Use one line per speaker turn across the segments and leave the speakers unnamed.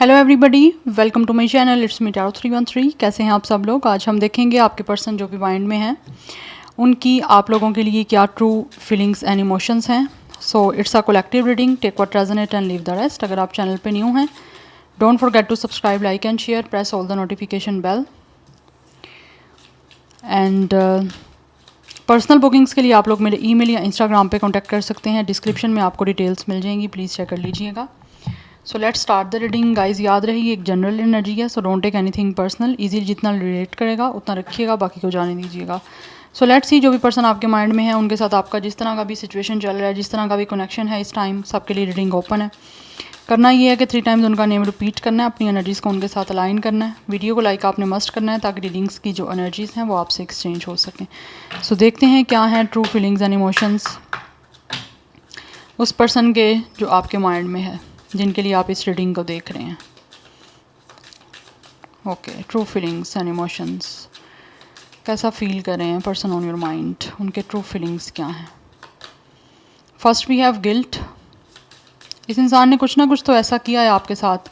Hello everybody, welcome to my channel. It's me Tarot 313। कैसे हैं आप सब लोग। आज हम देखेंगे आपके पर्सन जो भी माइंड में हैं उनकी आप लोगों के लिए क्या ट्रू फीलिंग्स एंड इमोशंस हैं। So it's a collective reading, take what resonate and leave the rest. अगर आप चैनल पे न्यू हैं, don't forget to subscribe, like and share, press all the notification bell. And personal bookings के लिए आप लोग मेरे ईमेल या इंस्टाग्राम पे कांटेक्ट कर सकते हैं। डिस्क्रिप्शन में आपको डिटेल्स मिल जाएंगी, प्लीज़ चेक कर लीजिएगा। So let's start the reading guys. याद रही एक जनरल एनर्जी है, so don't take anything personal. Easily जितना रिलेट करेगा उतना रखिएगा, बाकी को जाने दीजिएगा। सो लेट्स सी जो भी पर्सन आपके माइंड में है उनके साथ आपका जिस तरह का भी सिचुएशन चल रहा है, जिस तरह का भी कनेक्शन है, इस टाइम सबके लिए रीडिंग ओपन है। करना ये है कि 3 टाइम्स उनका नेम रिपीट करना है, अपनी एनर्जीज़ को उनके साथ अलाइन करना है। वीडियो को लाइक आपने मस्ट करना है ताकि रीडिंग्स की जो एनर्जीज़ हैं वो आपसे एक्सचेंज हो सकें। सो देखते हैं क्या है ट्रू फीलिंग्स एंड इमोशंस उस पर्सन के जो आपके माइंड में है, जिनके लिए आप इस रीडिंग को देख रहे हैं। Okay, true feelings and emotions, कैसा फील कर रहे हैं पर्सन ऑन योर माइंड, उनके ट्रू फीलिंग्स क्या हैं। First we have guilt. इस इंसान ने कुछ ना कुछ तो ऐसा किया है आपके साथ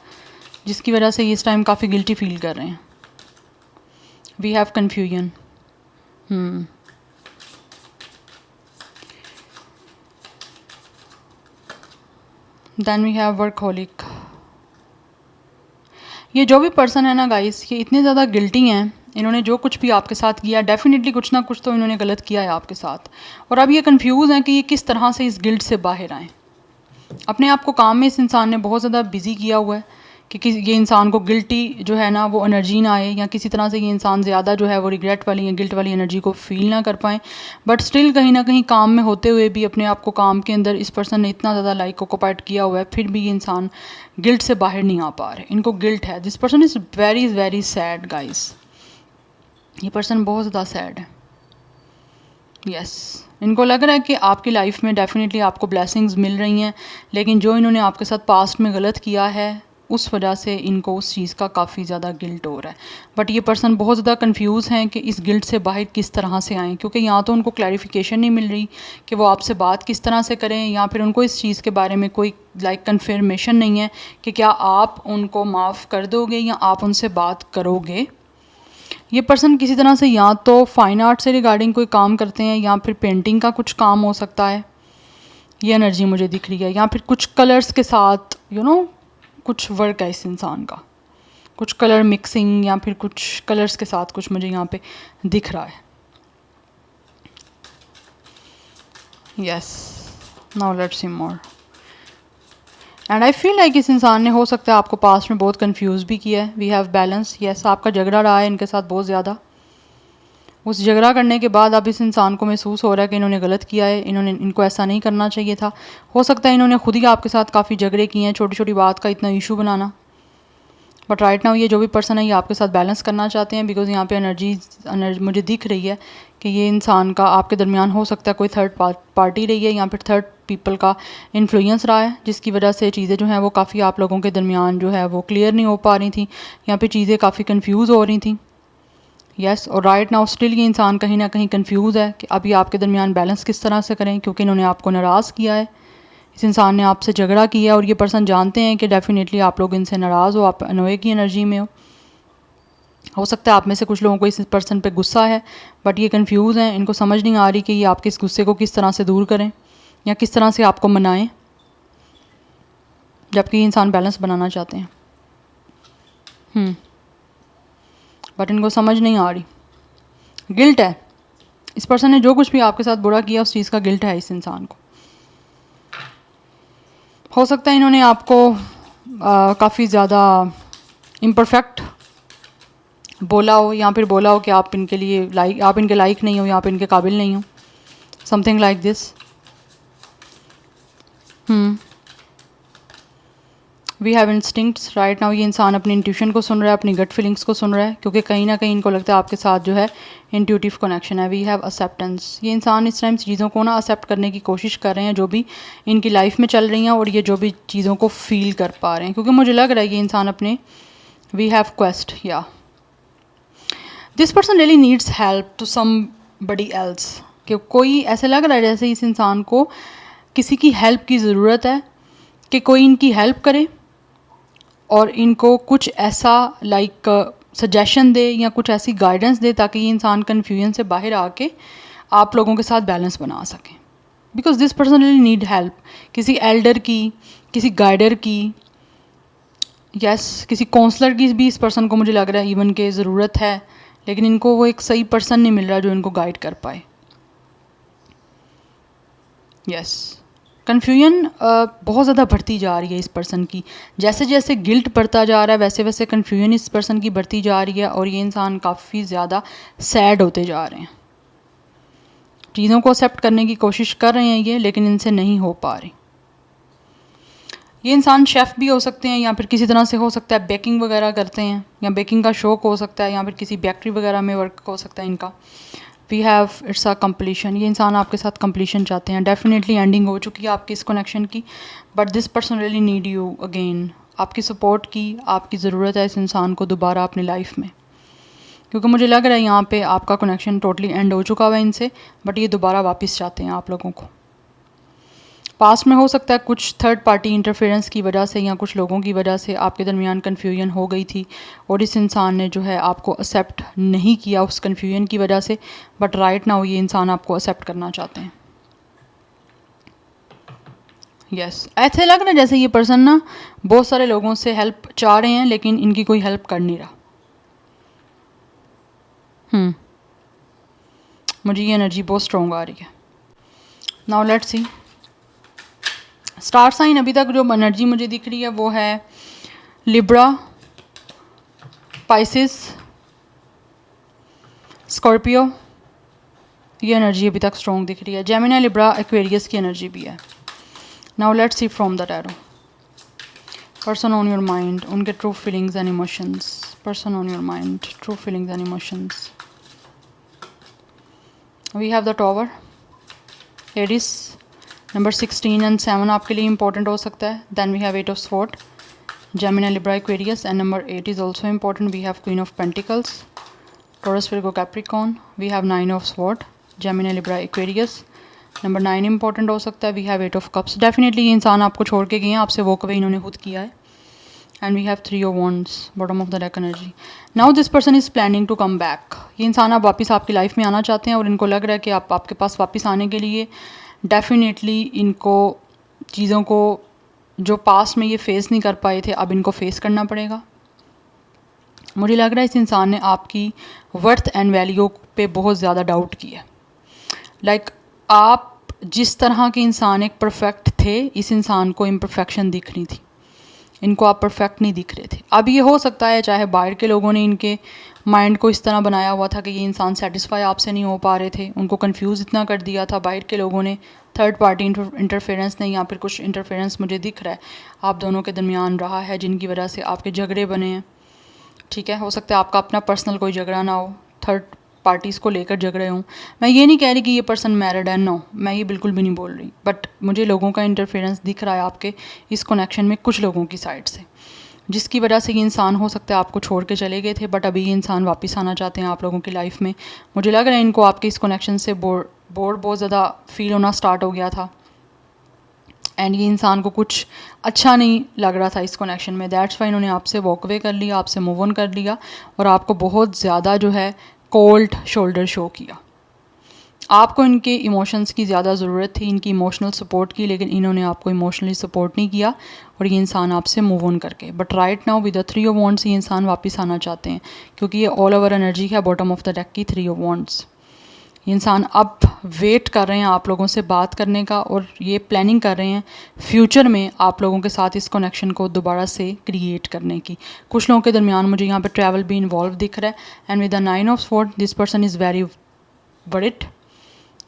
जिसकी वजह से ये इस टाइम काफ़ी गिल्टी फील कर रहे हैं। We have confusion. Then we have workaholic. ये जो भी पर्सन है ना गाइस, ये इतने ज़्यादा गिल्टी हैं, इन्होंने जो कुछ भी आपके साथ किया डेफिनेटली कुछ ना कुछ तो इन्होंने गलत किया है आपके साथ। और अब ये कंफ्यूज हैं कि ये किस तरह से इस गिल्ट से बाहर आएँ। अपने आप को काम में इस इंसान ने बहुत ज़्यादा बिजी किया हुआ है कि ये इंसान को गिल्टी जो है ना वो एनर्जी ना आए, या किसी तरह से ये इंसान ज़्यादा जो है वो रिग्रेट वाली या गिल्ट वाली एनर्जी को फील ना कर पाएँ। बट स्टिल कहीं ना कहीं काम में होते हुए भी अपने आप को काम के अंदर इस पर्सन ने इतना ज़्यादा लाइक ऑक्यूपाइड किया हुआ है, फिर भी ये इंसान गिल्ट से बाहर नहीं आ पा रहे। इनको गिल्ट है। This person is very very sad guys. ये पर्सन बहुत ज़्यादा सैड है। यस, इनको लग रहा है कि आपकी लाइफ में डेफिनेटली आपको ब्लेसिंग्स मिल रही हैं, लेकिन जो इन्होंने आपके साथ पास्ट में गलत किया है उस वजह से इनको उस चीज़ का काफ़ी ज़्यादा गिल्ट हो रहा है। बट ये पर्सन बहुत ज़्यादा कंफ्यूज हैं कि इस गिल्ट से बाहर किस तरह से आएँ, क्योंकि यहाँ तो उनको क्लैरिफिकेशन नहीं मिल रही कि वो आपसे बात किस तरह से करें, या फिर उनको इस चीज़ के बारे में कोई कन्फर्मेशन नहीं है कि क्या आप उनको माफ़ कर दोगे या आप उनसे बात करोगे। ये पर्सन किसी तरह से या तो फाइन आर्ट से रिगार्डिंग कोई काम करते हैं, या फिर पेंटिंग का कुछ काम हो सकता है, ये एनर्जी मुझे दिख रही है। या फिर कुछ कलर्स के साथ कुछ वर्क है इस इंसान का, कुछ कलर मिक्सिंग या फिर कुछ कलर्स के साथ कुछ मुझे यहाँ पे दिख रहा है। Yes, now let's C more. And I feel like इस इंसान ने हो सकता है आपको पास्ट में बहुत कंफ्यूज भी किया है। We have balance. यस, आपका झगड़ा रहा है इनके साथ बहुत ज़्यादा। उस झगड़ा करने के बाद अब इस इंसान को महसूस हो रहा है कि इन्होंने गलत किया है, इनको ऐसा नहीं करना चाहिए था। हो सकता है इन्होंने खुद ही आपके साथ काफ़ी झगड़े किए हैं, छोटी छोटी बात का इतना issue banana. But right now ये जो भी पर्सन है ये आपके साथ बैलेंस करना चाहते हैं, बिकॉज यहाँ पे एनर्जी मुझे दिख रही है कि ये इंसान का आपके दरमियान हो सकता है कोई थर्ड पार्टी रही है, या फिर थर्ड पीपल का इन्फ्लुएंस रहा है, जिसकी वजह से चीज़ें जो हैं वो काफ़ी आप लोगों के दरमियान जो है वो क्लियर नहीं हो पा रही थी, यहाँ पे चीज़ें काफ़ी कंफ्यूज हो रही थी। यस, और राइट नाउ स्टिल ये इंसान कहीं ना कहीं कंफ्यूज है कि अभी आपके दरमियान बैलेंस किस तरह से करें, क्योंकि इन्होंने आपको नाराज़ किया है, इस इंसान ने आपसे झगड़ा किया है, और ये पर्सन जानते हैं कि डेफिनेटली आप लोग इनसे नाराज़ हो, आप अनोए की एनर्जी में हो सकता है आप में से कुछ लोगों को इस पर्सन पे गुस्सा है, बट ये कंफ्यूज हैं, इनको समझ नहीं आ रही कि ये आपके इस गुस्से को किस तरह से दूर करें या किस तरह से आपको मनाएं, जबकि ये इंसान बैलेंस बनाना चाहते हैं। बट इनको समझ नहीं आ रही। गिल्ट है। इस पर्सन ने जो कुछ भी आपके साथ बुरा किया उस चीज़ का गिल्ट है इस इंसान को। हो सकता है इन्होंने आपको काफ़ी ज़्यादा इम्परफेक्ट बोला हो, या फिर बोला हो कि आप इनके लिए आप इनके लायक नहीं हो, या आप इनके काबिल नहीं हो, something like this. We have instincts. Right now ये इंसान अपनी इंट्यूशन को सुन रहा है, अपनी गट फीलिंग्स को सुन रहा है, क्योंकि कहीं ना कहीं इनको लगता है आपके साथ जो है इंट्यूटिव कनेक्शन है। We have acceptance. ये इंसान इस टाइम चीज़ों को ना एक्सेप्ट करने की कोशिश कर रहे हैं जो भी इनकी लाइफ में चल रही हैं, और ये जो भी चीज़ों को फील कर पा रहे हैं, क्योंकि मुझे लग रहा है ये इंसान अपने वी हैव क्वेस्ट, या this person really needs help to somebody else. कि कोई ऐसे लग रहा है जैसे इस इंसान को किसी की हेल्प की ज़रूरत है, कि कोई इनकी हेल्प करे, और इनको कुछ ऐसा लाइक सजेशन दे या कुछ ऐसी गाइडेंस दे ताकि ये इंसान कन्फ्यूजन से बाहर आके आप लोगों के साथ बैलेंस बना सकें। Because this person really need help, किसी एल्डर की, किसी गाइडर की, किसी काउंसलर की भी इस पर्सन को मुझे लग रहा है इवन के ज़रूरत है, लेकिन इनको वो एक सही पर्सन नहीं मिल रहा जो इनको गाइड कर पाए। कन्फ्यूजन बहुत ज़्यादा बढ़ती जा रही है इस पर्सन की, जैसे जैसे गिल्ट बढ़ता जा रहा है वैसे वैसे कन्फ्यूजन इस पर्सन की बढ़ती जा रही है और ये इंसान काफ़ी ज़्यादा सैड होते जा रहे हैं। चीज़ों को एक्सेप्ट करने की कोशिश कर रहे हैं ये, लेकिन इनसे नहीं हो पा रही। ये इंसान शेफ़ भी हो सकते हैं या फिर किसी तरह से हो सकता है बेकिंग वगैरह करते हैं या बेकिंग का शौक हो सकता है या फिर किसी बेकरी वगैरह में वर्क हो सकता है इनका। We have it's a completion, ये इंसान आपके साथ कंप्लीशन चाहते हैं। डेफिनेटली एंडिंग हो चुकी है आपकी इस कनेक्शन की, but this person really need you again. आपकी सपोर्ट की, आपकी ज़रूरत है इस इंसान को दोबारा अपनी लाइफ में, क्योंकि मुझे लग रहा है यहाँ पे आपका कनेक्शन टोटली एंड हो चुका हुआ है इनसे, बट ये दोबारा वापस चाहते हैं आप लोगों को। पास्ट में हो सकता है कुछ थर्ड पार्टी इंटरफेरेंस की वजह से या कुछ लोगों की वजह से आपके दरमियान कन्फ्यूजन हो गई थी और इस इंसान ने जो है आपको एक्सेप्ट नहीं किया उस कन्फ्यूजन की वजह से, बट राइट नाउ ये इंसान आपको एक्सेप्ट करना चाहते हैं। ऐसे लग रहा है जैसे ये पर्सन ना बहुत सारे लोगों से हेल्प चाह रहे हैं लेकिन इनकी कोई हेल्प कर नहीं रहा। मुझे ये एनर्जी बहुत स्ट्रॉन्ग आ रही है। Now let's see star sign. अभी तक जो एनर्जी मुझे दिख रही है वो है लिब्रा, पाइसिस, स्कॉर्पियो। ये एनर्जी अभी तक स्ट्रॉन्ग दिख रही है। जेमिनी, लिब्रा, एक्वेरियस की एनर्जी भी है। Now let's see from the tarot person on your mind, उनके true feelings and emotions. Person on your mind, true feelings and emotions. We have the tower, Aries, number 16 and 7 आपके लिए important हो सकता है। Then we have 8 of sword, Gemini, Libra, Aquarius, and number 8 is also important. We have queen of pentacles, Taurus, Virgo, Capricorn. We have 9 of sword, Gemini, Libra, Aquarius, number 9 important हो सकता है। We have 8 of cups. Definitely ये इंसान आपको छोड़ के गए हैं, आपसे वॉक अवे इन्होंने खुद किया है। And we have 3 of wands, bottom of the deck energy. Now this person is planning to come back. ये इंसान आप वापस आपकी लाइफ में आना चाहते हैं और इनको लग रहा है कि आप आपके पास वापस आने के लिए डेफिनेटली इनको चीज़ों को जो पास्ट में ये फेस नहीं कर पाए थे अब इनको फेस करना पड़ेगा। मुझे लग रहा है इस इंसान ने आपकी वर्थ एंड वैल्यू पे बहुत ज़्यादा डाउट किया। लाइक आप जिस तरह के इंसान एक परफेक्ट थे, इस इंसान को इम्परफेक्शन दिख रही थी, इनको आप परफेक्ट नहीं दिख रहे थे। अब ये हो सकता है चाहे बाहर के लोगों ने इनके माइंड को इस तरह बनाया हुआ था कि ये इंसान सेटिस्फाई आपसे नहीं हो पा रहे थे, उनको कंफ्यूज इतना कर दिया था बाहर के लोगों ने, थर्ड पार्टी इंटरफेरेंस ने, या फिर कुछ इंटरफेरेंस मुझे दिख रहा है आप दोनों के दरमियान रहा है जिनकी वजह से आपके झगड़े बने हैं। ठीक है, हो सकता है आपका अपना पर्सनल कोई झगड़ा ना हो, थर्ड पार्टीज़ को लेकर झगड़े हों। मैं ये नहीं कह रही कि ये पर्सन मैरिड है, नो, मैं ये बिल्कुल भी नहीं बोल रही, बट मुझे लोगों का इंटरफेरेंस दिख रहा है आपके इस कनेक्शन में कुछ लोगों की साइड से, जिसकी वजह से ये इंसान हो सकता है आपको छोड़ के चले गए थे, बट अभी ये इंसान वापस आना चाहते हैं आप लोगों की लाइफ में। मुझे लग रहा है इनको आपके इस कनेक्शन से बोर बहुत ज़्यादा फील होना स्टार्ट हो गया था एंड ये इंसान को कुछ अच्छा नहीं लग रहा था इस कनेक्शन में। दैट्स वाई इन्होंने आपसे वॉक अवे कर लिया, आपसे मूव ऑन कर लिया और आपको बहुत ज़्यादा जो है कोल्ड शोल्डर शो किया। आपको इनके इमोशंस की ज़्यादा ज़रूरत थी, इनकी इमोशनल सपोर्ट की, लेकिन इन्होंने आपको इमोशनली सपोर्ट नहीं किया और ये इंसान आपसे मूव ऑन करके। But right now with the 3 of wands ये इंसान वापस आना चाहते हैं, क्योंकि ये ऑल ओवर एनर्जी है बॉटम ऑफ द डेक की 3 ऑफ वॉन्ड्स। ये इंसान अब वेट कर रहे हैं आप लोगों से बात करने का और ये प्लानिंग कर रहे हैं फ्यूचर में आप लोगों के साथ इस कनेक्शन को दोबारा से क्रिएट करने की। कुछ लोगों के दरमियान मुझे यहाँ पे ट्रैवल भी इन्वॉल्व दिख रहा है and with the 9 of sword this person is very worried.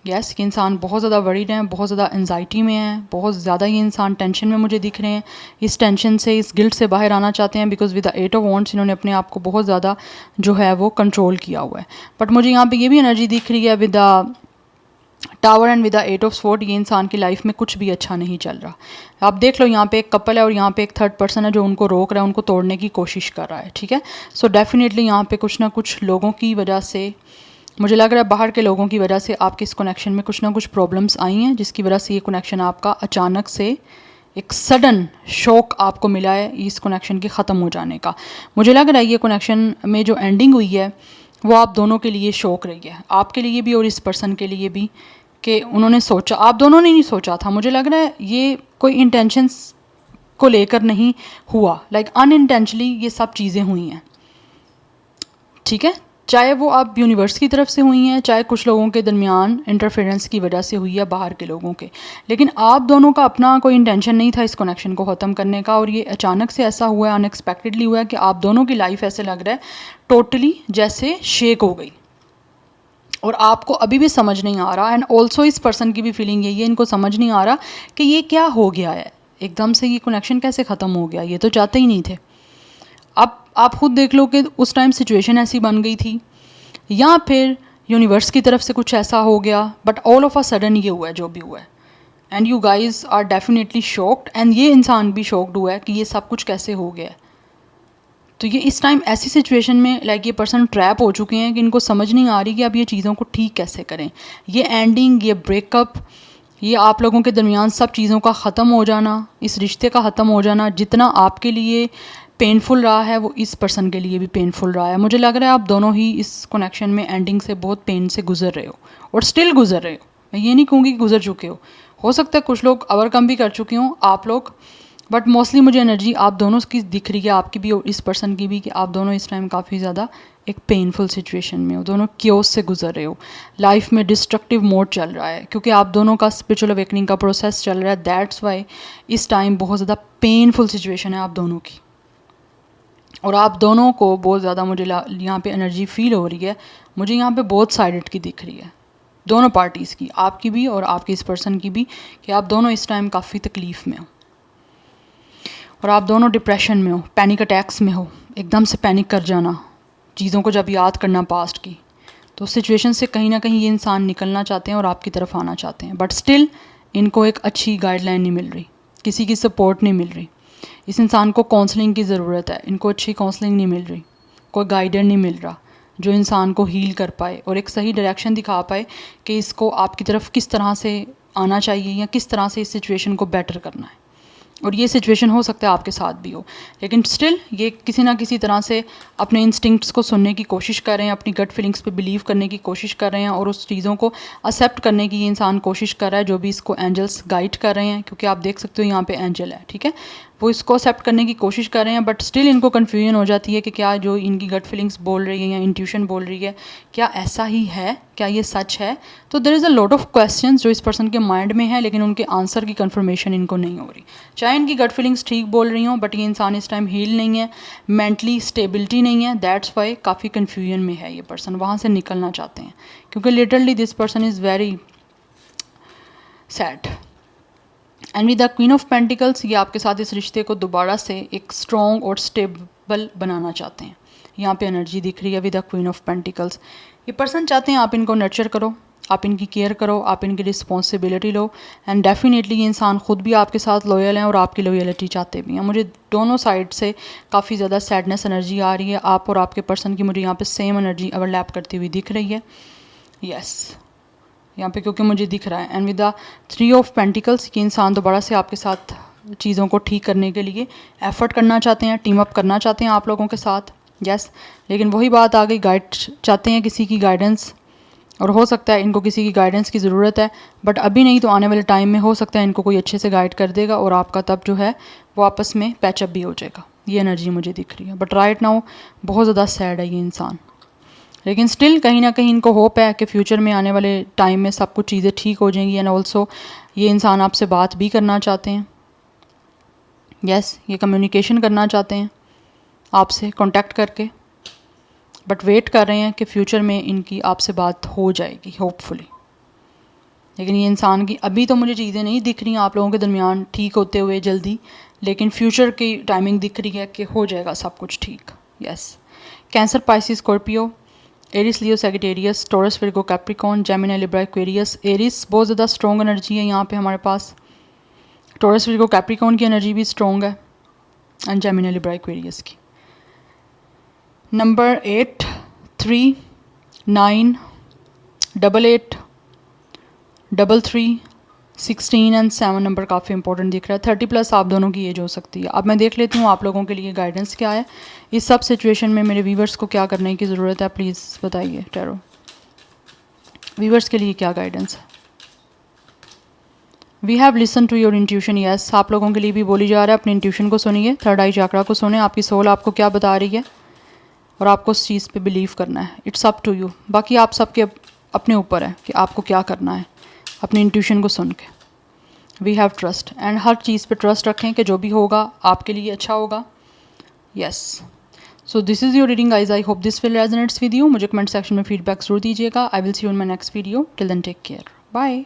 Yes, ये इंसान बहुत ज़्यादा वरीड हैं, बहुत ज़्यादा एंजाइटी में है, बहुत ज़्यादा ये इंसान टेंशन में मुझे दिख रहे हैं। इस टेंशन से, इस गिल्ट से बाहर आना चाहते हैं because with the 8 of wands इन्होंने अपने आप को बहुत ज़्यादा जो है वो कंट्रोल किया हुआ है। बट मुझे यहाँ पे ये भी एनर्जी दिख रही है with the tower and with the 8 of sword, ये इंसान की लाइफ में कुछ भी अच्छा नहीं चल रहा। आप देख लो यहाँ पे एक कपल है और यहाँ पे एक थर्ड पर्सन है जो उनको रोक रहा है, उनको तोड़ने की कोशिश कर रहा है। ठीक है, सो डेफिनेटली यहाँ पे कुछ ना कुछ लोगों की वजह से, मुझे लग रहा है बाहर के लोगों की वजह से आपके इस कनेक्शन में कुछ ना कुछ प्रॉब्लम्स आई हैं, जिसकी वजह से ये कनेक्शन आपका अचानक से एक सडन शॉक आपको मिला है इस कनेक्शन के ख़त्म हो जाने का। मुझे लग रहा है ये कनेक्शन में जो एंडिंग हुई है वो आप दोनों के लिए शॉक रही है, आपके लिए भी और इस पर्सन के लिए भी, कि उन्होंने सोचा, आप दोनों ने नहीं सोचा था। मुझे लग रहा है ये कोई इंटेंशंस को लेकर नहीं हुआ, लाइक अनइंटेंशनली ये सब चीज़ें हुई हैं, ठीक है। चाहे वो आप यूनिवर्स की तरफ से हुई हैं, चाहे कुछ लोगों के दरमियान इंटरफेरेंस की वजह से हुई है बाहर के लोगों के, लेकिन आप दोनों का अपना कोई इंटेंशन नहीं था इस कनेक्शन को ख़त्म करने का, और ये अचानक से ऐसा हुआ है, अनएक्सपेक्टेडली हुआ है कि आप दोनों की लाइफ ऐसे लग रहा है टोटली जैसे शेक हो गई, और आपको अभी भी समझ नहीं आ रहा। एंड ऑल्सो इस पर्सन की भी फीलिंग यही है, इनको समझ नहीं आ रहा कि ये क्या हो गया है, एकदम से ये कनेक्शन कैसे ख़त्म हो गया, ये तो चाहते ही नहीं थे। अब आप खुद देख लो कि उस टाइम सिचुएशन ऐसी बन गई थी, या फिर यूनिवर्स की तरफ से कुछ ऐसा हो गया, but all of a sudden ये हुआ है जो भी हुआ है। And you guys are definitely shocked, and ये इंसान भी शॉक्ड हुआ है कि ये सब कुछ कैसे हो गया है। तो ये इस टाइम ऐसी सिचुएशन में लाइक ये पर्सन ट्रैप हो चुके हैं कि इनको समझ नहीं आ रही कि अब ये चीज़ों को ठीक कैसे करें। ये एंडिंग, ये ब्रेकअप, ये आप लोगों के दरमियान सब चीज़ों का ख़त्म हो जाना, इस रिश्ते का ख़त्म हो जाना, जितना आपके लिए पेनफुल रहा है वो इस पर्सन के लिए भी पेनफुल रहा है। मुझे लग रहा है आप दोनों ही इस कनेक्शन में एंडिंग से बहुत पेन से गुजर रहे हो, और स्टिल गुजर रहे हो। मैं ये नहीं कहूँगी कि गुजर चुके हो सकता है कुछ लोग ओवरकम भी कर चुके हों आप लोग, बट मोस्टली मुझे एनर्जी आप दोनों की दिख रही है, आपकी भी और इस पर्सन की भी, कि आप दोनों इस टाइम काफ़ी ज़्यादा एक पेनफुल सिचुएशन में हो, दोनों क्योस से गुजर रहे हो, लाइफ में डिस्ट्रक्टिव मोड चल रहा है, क्योंकि आप दोनों का स्पिरिचुअल अवेकनिंग का प्रोसेस चल रहा है। दैट्स वाई इस टाइम बहुत ज़्यादा पेनफुल सिचुएशन है आप दोनों की, और आप दोनों को बहुत ज़्यादा मुझे यहाँ पे एनर्जी फील हो रही है। मुझे यहाँ पे बहुत साइडेड की दिख रही है, दोनों पार्टीज़ की, आपकी भी और आपके इस पर्सन की भी, कि आप दोनों इस टाइम काफ़ी तकलीफ़ में हो, और आप दोनों डिप्रेशन में हो, पैनिक अटैक्स में हो, एकदम से पैनिक कर जाना, चीज़ों को जब याद करना पास्ट की, तो उस सिचुएशन से कहीं ना कहीं ये इंसान निकलना चाहते हैं और आपकी तरफ आना चाहते हैं, बट स्टिल इनको एक अच्छी गाइडलाइन नहीं मिल रही, किसी की सपोर्ट नहीं मिल रही। इस इंसान को काउंसलिंग की ज़रूरत है, इनको अच्छी काउंसलिंग नहीं मिल रही, कोई गाइडर नहीं मिल रहा जो इंसान को हील कर पाए और एक सही डायरेक्शन दिखा पाए कि इसको आपकी तरफ किस तरह से आना चाहिए या किस तरह से इस सिचुएशन को बेटर करना है। और ये सिचुएशन हो सकता है आपके साथ भी हो, लेकिन स्टिल ये किसी ना किसी तरह से अपने इंस्टिंक्ट्स को सुनने की कोशिश कर रहे हैं, अपनी गट फीलिंग्स पे बिलीव करने की कोशिश कर रहे हैं, और उस चीज़ों को एक्सेप्ट करने की ये इंसान कोशिश कर रहा है जो भी इसको एंजल्स गाइड कर रहे हैं, क्योंकि आप देख सकते हो यहाँ पे एंजल है, ठीक है, वो इसको एक्सेप्ट करने की कोशिश कर रहे हैं, बट स्टिल इनको कन्फ्यूजन हो जाती है कि क्या जो इनकी गट फीलिंग्स बोल रही है या इंट्यूशन बोल रही है क्या ऐसा ही है, क्या ये सच है। तो there is a lot of questions जो इस पर्सन के माइंड में है, लेकिन उनके आंसर की कंफर्मेशन इनको नहीं हो रही। चाहे इनकी गट फीलिंग्स ठीक बोल रही हों, बट ये इंसान इस टाइम हील नहीं है, मेंटली स्टेबिलिटी नहीं है, दैट्स वाई काफ़ी कन्फ्यूजन में है ये पर्सन, वहाँ से निकलना चाहते हैं, क्योंकि literally this person is very sad. And with the queen of pentacles, ये आपके साथ इस रिश्ते को दोबारा से एक स्ट्रॉन्ग और स्टेबल बनाना चाहते हैं। यहाँ पे एनर्जी दिख रही है with the queen of pentacles. ये पर्सन चाहते हैं आप इनको नर्चर करो, आप इनकी केयर करो, आप इनकी रिस्पॉन्सिबिलिटी लो, एंड डेफिनेटली ये इंसान खुद भी आपके साथ लॉयल हैं और आपकी लॉयलिटी चाहते भी हैं। मुझे दोनों साइड से काफ़ी ज़्यादा सैडनेस एनर्जी आ रही है, आप और आपके पर्सन की मुझे यहाँ पे सेम एनर्जी ओवरलैप करती हुई दिख रही है। यस, यहाँ पे क्योंकि मुझे दिख रहा है। And with the 3 of pentacles, ये इंसान दोबारा से आपके साथ चीज़ों को ठीक करने के लिए एफर्ट करना चाहते हैं, टीम अप करना चाहते हैं आप लोगों के साथ। यस, लेकिन वही बात आ गई, गाइड चाहते हैं किसी की गाइडेंस, और हो सकता है इनको किसी की गाइडेंस की ज़रूरत है, बट अभी नहीं तो आने वाले टाइम में हो सकता है इनको कोई अच्छे से गाइड कर देगा और आपका तब जो है वो आपस में पैचअप भी हो जाएगा। ये एनर्जी मुझे दिख रही है, बट राइट नाउ बहुत ज़्यादा सैड है ये इंसान, लेकिन स्टिल कहीं ना कहीं इनको होप है कि फ्यूचर में आने वाले टाइम में सब कुछ चीज़ें ठीक हो जाएंगी। एंड ऑल्सो ये इंसान आपसे बात भी करना चाहते हैं। यस, ये कम्युनिकेशन करना चाहते हैं आपसे कांटेक्ट करके, बट वेट कर रहे हैं कि फ्यूचर में इनकी आपसे बात हो जाएगी होपफुली। लेकिन ये इंसान की अभी तो मुझे चीज़ें नहीं दिख रही आप लोगों के दरमियान ठीक होते हुए जल्दी, लेकिन फ्यूचर की टाइमिंग दिख रही है कि हो जाएगा सब कुछ ठीक। Yes, Cancer, Pisces, Scorpio, Aries, Leo, Sagittarius, Taurus, Virgo, Capricorn, Gemini, Libra, Aquarius. Aries बहुत ज़्यादा स्ट्रॉन्ग एनर्जी है यहाँ पे हमारे पास, टॉरस, विर्गो, कैप्रिकॉर्न की एनर्जी भी स्ट्रॉन्ग है, एंड जेमिनी, लिब्रा, एक्वेरियस की। नंबर 8, 3, 9, 8, 8, 3, 16 एंड 7 नंबर काफ़ी इंपॉर्टेंट दिख रहा है। 30+ आप दोनों की एज हो सकती है। अब मैं देख लेती हूँ आप लोगों के लिए गाइडेंस क्या है, इस सब सिचुएशन में मेरे व्यूवर्स को क्या करने की ज़रूरत है, प्लीज़ बताइए। टैरो व्यूवर्स के लिए क्या गाइडेंस है? We have listen to your intuition. Yes, आप लोगों के लिए भी बोली जा रहा है अपनी इंट्यूशन को सुनिए, थर्ड आई चक्रा को सुने, आपकी सोल आपको क्या बता रही है और आपको उस चीज़ पे बिलीव करना है। It's up to you. बाकी आप सबके अपने ऊपर है कि आपको क्या करना है अपनी इंट्यूशन को सुन के। वी हैव ट्रस्ट, एंड हर चीज़ पे ट्रस्ट रखें कि जो भी होगा आपके लिए अच्छा होगा। Yes, so this is your reading guys. I hope this will resonates with you. मुझे कमेंट सेक्शन में फीडबैक जरूर दीजिएगा। I will see you in my next video. Till then take care, bye.